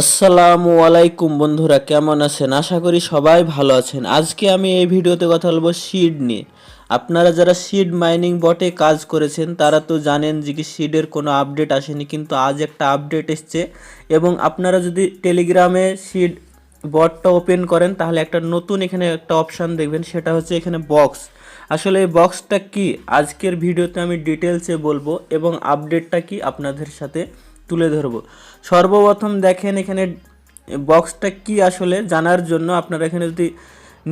আসসালামু আলাইকুম বন্ধুরা, কেমন আছেন? আশা করি সবাই ভালো আছেন। আজকে আমি এই ভিডিওতে কথা বলবো সিড নিয়ে। আপনারা যারা সিড মাইনিং বটে কাজ করেছেন তারা তো জানেন যে কি সিডের কোনো আপডেট আসেনি, কিন্তু আজ একটা আপডেট এসছে। এবং আপনারা যদি টেলিগ্রামে সিড বটটা ওপেন করেন তাহলে একটা নতুন এখানে একটা অপশান দেখবেন, সেটা হচ্ছে এখানে বক্স। আসলে এই বক্সটা কি আজকের ভিডিওতে আমি ডিটেলসে বলবো এবং আপডেটটা কি আপনাদের সাথে তুলে ধরবো। সর্বপ্রথম দেখেন এখানে বক্সটা কি আসলে জানার জন্য আপনারা এখানে যদি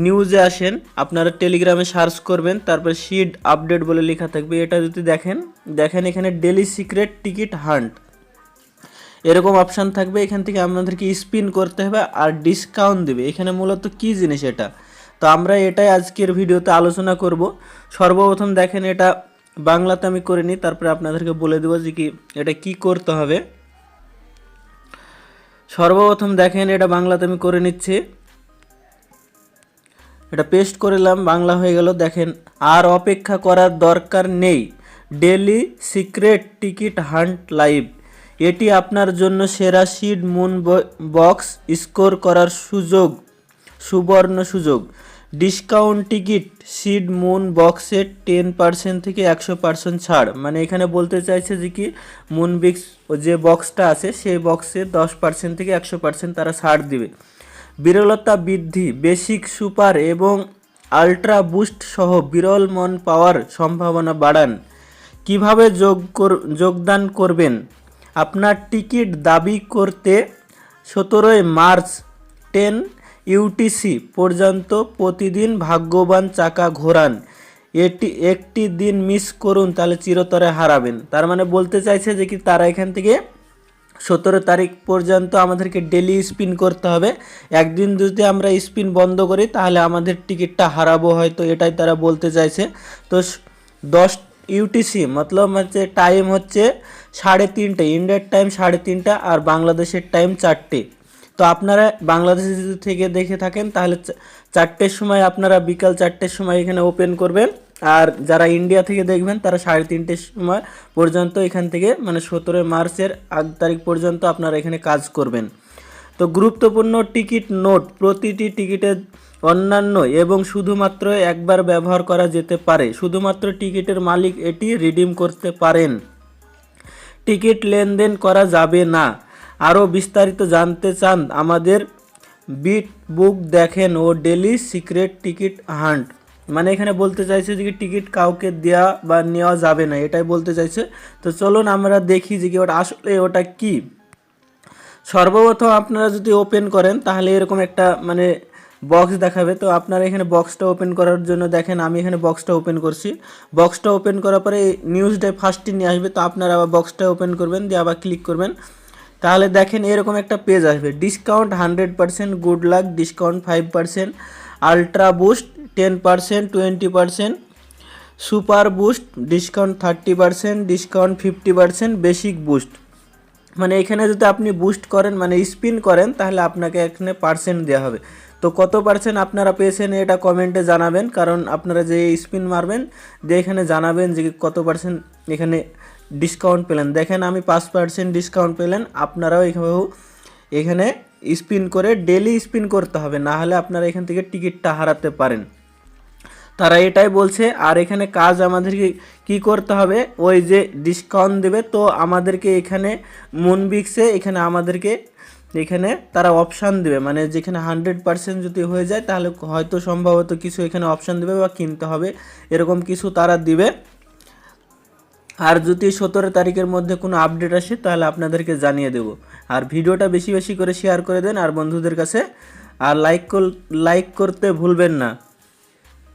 নিউজে আসেন, আপনারা টেলিগ্রামে সার্চ করবেন, তারপর সিড আপডেট বলে লেখা থাকবে। এটা যদি দেখেন এখানে ডেলি সিক্রেট টিকিট হান্ট এরকম অপশান থাকবে। এখান থেকে আপনাদেরকে স্পিন করতে হবে আর ডিসকাউন্ট দেবে। এখানে মূলত কি জিনিস এটা, তো আমরা এটাই আজকের ভিডিওতে আলোচনা করব। সর্বপ্রথম দেখেন এটা বাংলাতে আমি করে নিই, তারপরে আপনাদেরকে বলে দেবো যে কি এটা কি করতে হবে। সর্বপ্রথম দেখেন এটা বাংলাতে আমি করে নিচ্ছি, এটা পেস্ট করলাম, বাংলা হয়ে গেল। দেখেন আর অপেক্ষা করার দরকার নেই, daily secret ticket hunt live. এটি আপনার জন্য সেরা সিড মুন বক্স স্কোর করার সুবর্ণ সুযোগ। ডিসকাউন্ট টিকিট সিড মুন বক্সে 10% থেকে 100% ছাড়। মানে এখানে বলতে চাইছে যে কি মুনবিক্স যে বক্সটা আছে সেই বক্সে 10% থেকে 100% তারা ছাড় দিবে। বিরলতা বৃদ্ধি, বেসিক, সুপার এবং আল্ট্রা বুস্ট সহ বিরল মন পাওয়ার সম্ভাবনা বাড়ান। কিভাবে যোগদান করবেন? আপনার টিকিট দাবি করতে 17 মার্চ 10 ইউটিসি পর্যন্ত প্রতিদিন ভাগ্যবান চাকা ঘোরান। একটি দিন মিস করুন তাহলে চিরতরে হারাবেন। তার মানে বলতে চাইছে যে কি তারা এখান থেকে 17 তারিখ পর্যন্ত আমাদেরকে ডেলি স্পিন করতে হবে। একদিন যদি আমরা স্পিন বন্ধ করি তাহলে আমাদের টিকিটটা হারাবো হয়তো, এটাই তারা বলতে চাইছে। তো 10 ইউটিসি মতলব হচ্ছে টাইম হচ্ছে 3:30, ইন্ডিয়ার টাইম 3:30 আর বাংলাদেশের টাইম 4টে। তো আপনারা বাংলাদেশে যদি থেকে দেখে থাকেন তাহলে 4টের সময় আপনারা বিকাল 4টের সময় এখানে ওপেন করবেন, আর যারা ইন্ডিয়া থেকে দেখবেন তারা 3:30 সময় পর্যন্ত এখান থেকে মানে 17 মার্চের 8 তারিখ পর্যন্ত আপনারা এখানে কাজ করবেন। তো গুরুত্বপূর্ণ টিকিট নোট, প্রতিটি টিকিটের অন্যান্য এবং শুধুমাত্র একবার ব্যবহার করা যেতে পারে। শুধুমাত্র টিকিটের মালিক এটি রিডিম করতে পারেন, টিকিট লেনদেন করা যাবে না। আরও বিস্তারিত জানতে চান আমাদের বিট বুক দেখেন ও ডেলি সিক্রেট টিকিট হান্ট। মানে এখানে বলতে চাইছে যে টিকিট কাউকে দেওয়া বা নেওয়া যাবে না, এটাই বলতে চাইছে। তো চলুন আমরা দেখি যে কি ওটা আসলে ওটা কি। সর্বপ্রথম আপনারা যদি ওপেন করেন তাহলে এরকম একটা মানে বক্স দেখাবে। তো আপনারা এখানে বক্সটা ওপেন করার জন্য দেখেন আমি এখানে বক্সটা ওপেন করছি। বক্সটা ওপেন করার পরে নিউজটা ফার্স্টে নিয়ে আসবে, তো আপনারা আবার বক্সটা ওপেন করবেন, দিয়ে আবার ক্লিক করবেন, তাহলে দেখেন এরকম একটা পেজ আসবে। Discount 100%, good luck discount 5%, ultra boost 10%, 20%, super boost discount 30%, discount 50%, basic boost. মানে এখানে যদি আপনি বুস্ট করেন মানে স্পিন করেন তাহলে আপনাকে এখানে পার্সেন্ট দেওয়া হবে। তো কত পার্সেন্ট আপনারা পেয়েছেন এটা কমেন্টে জানাবেন, কারণ আপনারা যে স্পিন মারবেন দিয়ে এখানে জানাবেন যে কত পার্সেন্ট এখানে ডিসকাউন্ট পেলেন। দেখেন আমি 5% ডিসকাউন্ট পেলেন। আপনারাও এইভাবেও এখানে স্পিন করে ডেলি স্পিন করতে হবে, না হলে আপনারা এখান থেকে টিকিটটা হারাতে পারেন। তারা এটাই বলছে। আর এখানে কাজ আমাদেরকে কি করতে হবে, ওই যে ডিসকাউন্ট দেবে তো আমাদেরকে এখানে মুনবিক্সে এখানে আমাদেরকে এখানে তারা অপশান দেবে, মানে যেখানে 100% যদি হয়ে যায় তাহলে হয়তো সম্ভবত কিছু এখানে অপশান দেবে বা কিনতে হবে, এরকম কিছু তারা দিবে। আর যদি 17 তারিখের মধ্যে কোনো আপডেট আসে তাহলে আপনাদেরকে জানিয়ে দেব। আর ভিডিওটা বেশি বেশি করে শেয়ার করে দেন আর বন্ধুদের কাছে, আর লাইক করতে ভুলবেন না।